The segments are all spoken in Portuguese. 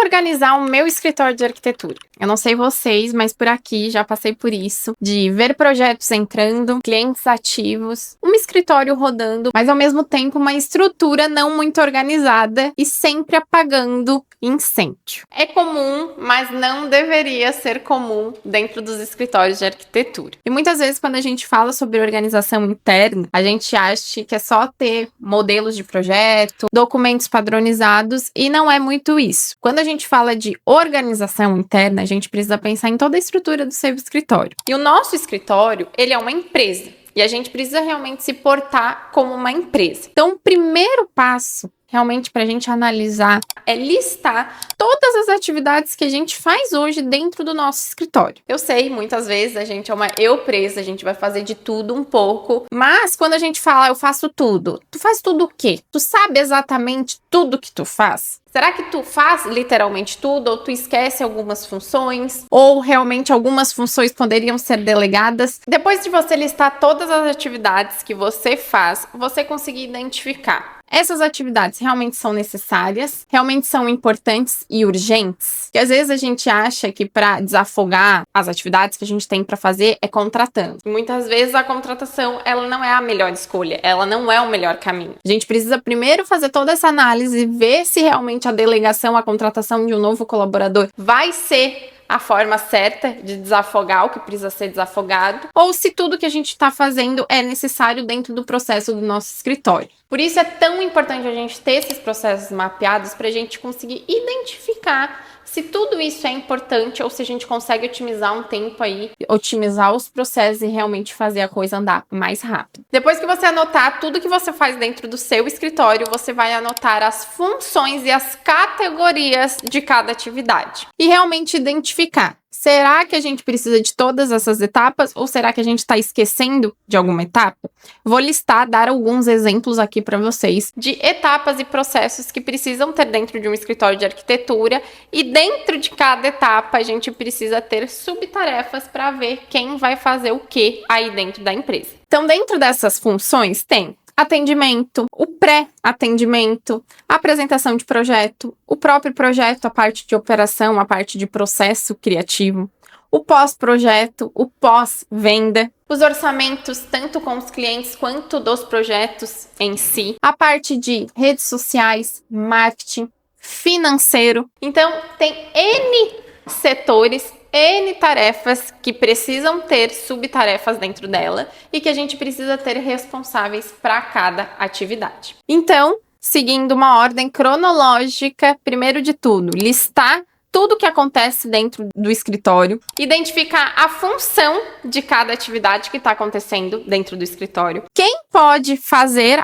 organizar o meu escritório de arquitetura? Eu não sei vocês, mas por aqui já passei por isso, de ver projetos entrando, clientes ativos, um escritório rodando, mas ao mesmo tempo uma estrutura não muito organizada e sempre apagando incêndio. É comum, mas não deveria ser comum dentro dos escritórios de arquitetura. E muitas vezes quando a gente fala sobre organização interna, a gente acha que é só ter modelos de projeto, documentos padronizados, e não é muito isso. Quando a gente fala de organização interna, a gente precisa pensar em toda a estrutura do seu escritório. E o nosso escritório, ele é uma empresa. E a gente precisa realmente se portar como uma empresa. Então, o primeiro passo realmente para a gente analisar é listar todas as atividades que a gente faz hoje dentro do nosso escritório. Eu sei, muitas vezes a gente é uma eu-presa, a gente vai fazer de tudo um pouco, mas quando a gente fala eu faço tudo, tu faz tudo o quê? Tu sabe exatamente tudo que tu faz? Será que tu faz literalmente tudo, ou tu esquece algumas funções, ou realmente algumas funções poderiam ser delegadas? Depois de você listar todas as atividades que você faz, você conseguir identificar essas atividades realmente são necessárias, realmente são importantes e urgentes. Porque às vezes a gente acha que para desafogar as atividades que a gente tem para fazer é contratando. E muitas vezes a contratação ela não é a melhor escolha, ela não é o melhor caminho. A gente precisa primeiro fazer toda essa análise e ver se realmente a delegação, a contratação de um novo colaborador vai ser a forma certa de desafogar o que precisa ser desafogado, ou se tudo que a gente está fazendo é necessário dentro do processo do nosso escritório. Por isso é tão importante a gente ter esses processos mapeados para a gente conseguir identificar se tudo isso é importante ou se a gente consegue otimizar um tempo aí, otimizar os processos e realmente fazer a coisa andar mais rápido. Depois que você anotar tudo que você faz dentro do seu escritório, você vai anotar as funções e as categorias de cada atividade. E realmente identificar. Será que a gente precisa de todas essas etapas ou será que a gente está esquecendo de alguma etapa? Vou dar alguns exemplos aqui para vocês de etapas e processos que precisam ter dentro de um escritório de arquitetura e dentro de cada etapa a gente precisa ter subtarefas para ver quem vai fazer o que aí dentro da empresa. Então, dentro dessas funções tem atendimento, o pré-atendimento, a apresentação de projeto, o próprio projeto, a parte de operação, a parte de processo criativo, o pós-projeto, o pós-venda, os orçamentos, tanto com os clientes quanto dos projetos em si, a parte de redes sociais, marketing, financeiro. Então, tem N setores, N tarefas que precisam ter subtarefas dentro dela e que a gente precisa ter responsáveis para cada atividade. Então, seguindo uma ordem cronológica, primeiro de tudo, listar tudo o que acontece dentro do escritório, identificar a função de cada atividade que está acontecendo dentro do escritório, quem pode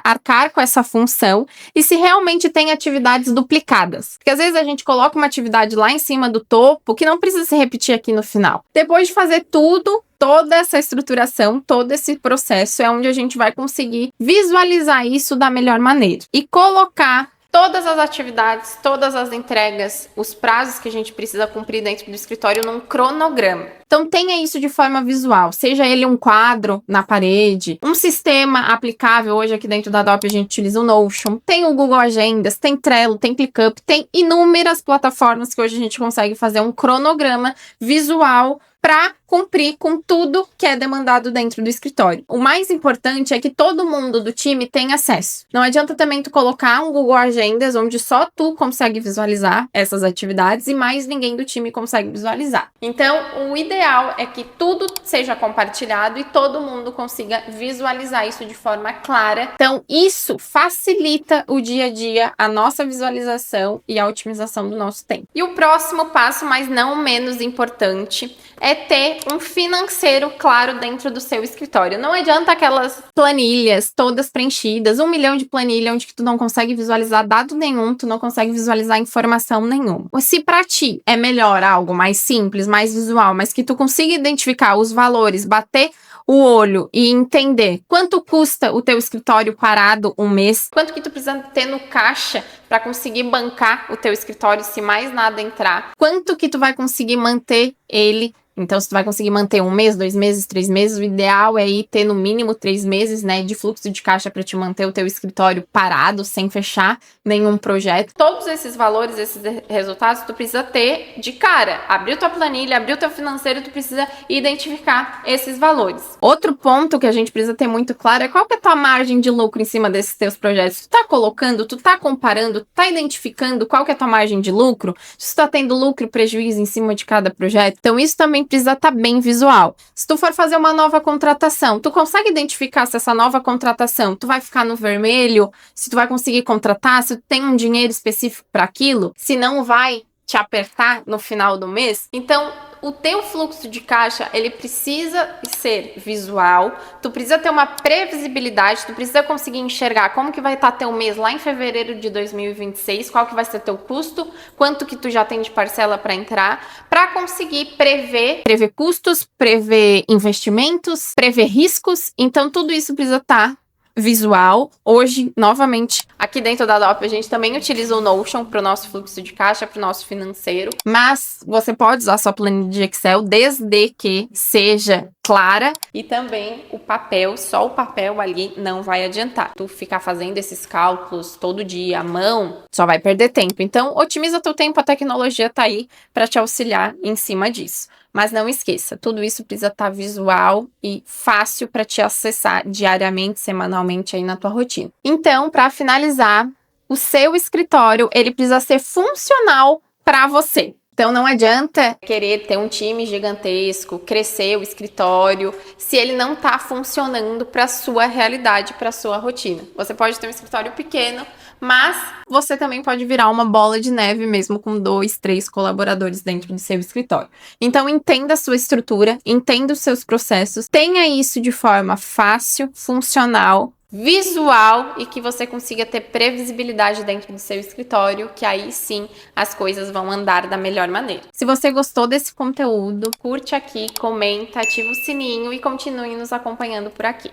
arcar com essa função e se realmente tem atividades duplicadas. Porque às vezes a gente coloca uma atividade lá em cima do topo que não precisa se repetir aqui no final. Depois de fazer tudo, toda essa estruturação, todo esse processo é onde a gente vai conseguir visualizar isso da melhor maneira e colocar todas as atividades, todas as entregas, os prazos que a gente precisa cumprir dentro do escritório num cronograma. Então tenha isso de forma visual, seja ele um quadro na parede, um sistema aplicável. Hoje aqui dentro da Adobe a gente utiliza o Notion, tem o Google Agendas, tem Trello, tem ClickUp, tem inúmeras plataformas que hoje a gente consegue fazer um cronograma visual para cumprir com tudo que é demandado dentro do escritório. O mais importante é que todo mundo do time tenha acesso. Não adianta também tu colocar um Google Agendas onde só tu consegue visualizar essas atividades e mais ninguém do time consegue visualizar. Então, o ideal é que tudo seja compartilhado e todo mundo consiga visualizar isso de forma clara. Então, isso facilita o dia a dia, a nossa visualização e a otimização do nosso tempo. E o próximo passo, mas não menos importante, é ter um financeiro claro dentro do seu escritório. Não adianta aquelas planilhas todas preenchidas, 1 milhão de planilha onde tu não consegue visualizar dado nenhum, tu não consegue visualizar informação nenhuma. Se para ti é melhor algo mais simples, mais visual, mas que tu consiga identificar os valores, bater o olho e entender quanto custa o teu escritório parado um mês, quanto que tu precisa ter no caixa para conseguir bancar o teu escritório se mais nada entrar, quanto que tu vai conseguir manter ele Então, se tu vai conseguir manter 1 mês, 2 meses, 3 meses, o ideal é ir ter no mínimo 3 meses, né, de fluxo de caixa para te manter o teu escritório parado, sem fechar nenhum projeto. Todos esses valores, esses resultados, tu precisa ter de cara. Abriu tua planilha, abriu teu financeiro, tu precisa identificar esses valores. Outro ponto que a gente precisa ter muito claro é qual que é a tua margem de lucro em cima desses teus projetos. Tu tá colocando, tu tá comparando, tu tá identificando qual que é a tua margem de lucro? Se tu tá tendo lucro e prejuízo em cima de cada projeto. Então, isso também precisa estar bem visual. Se tu for fazer uma nova contratação, tu consegue identificar se essa nova contratação, tu vai ficar no vermelho, se tu vai conseguir contratar, se tu tem um dinheiro específico para aquilo, se não vai te apertar no final do mês? Então, o teu fluxo de caixa, ele precisa ser visual, tu precisa ter uma previsibilidade, tu precisa conseguir enxergar como que vai estar teu mês lá em fevereiro de 2026, qual que vai ser teu custo, quanto que tu já tem de parcela para entrar, para conseguir prever custos, prever investimentos, prever riscos. Então, tudo isso precisa estar visual. Hoje, novamente, aqui dentro da Adobe, a gente também utiliza o Notion para o nosso fluxo de caixa, para o nosso financeiro, mas você pode usar sua planilha de Excel desde que seja clara, e também o papel, só o papel ali não vai adiantar. Tu ficar fazendo esses cálculos todo dia à mão, só vai perder tempo. Então, otimiza teu tempo, a tecnologia tá aí para te auxiliar em cima disso. Mas não esqueça, tudo isso precisa estar visual e fácil para te acessar diariamente, semanalmente aí na tua rotina. Então, para finalizar, o seu escritório, ele precisa ser funcional para você. Então, não adianta querer ter um time gigantesco, crescer o escritório, se ele não está funcionando para a sua realidade, para a sua rotina. Você pode ter um escritório pequeno, mas você também pode virar uma bola de neve mesmo com 2, 3 colaboradores dentro do seu escritório. Então, entenda a sua estrutura, entenda os seus processos, tenha isso de forma fácil, funcional, visual, e que você consiga ter previsibilidade dentro do seu escritório, que aí sim as coisas vão andar da melhor maneira. Se você gostou desse conteúdo, curte aqui, comenta, ativa o sininho e continue nos acompanhando por aqui.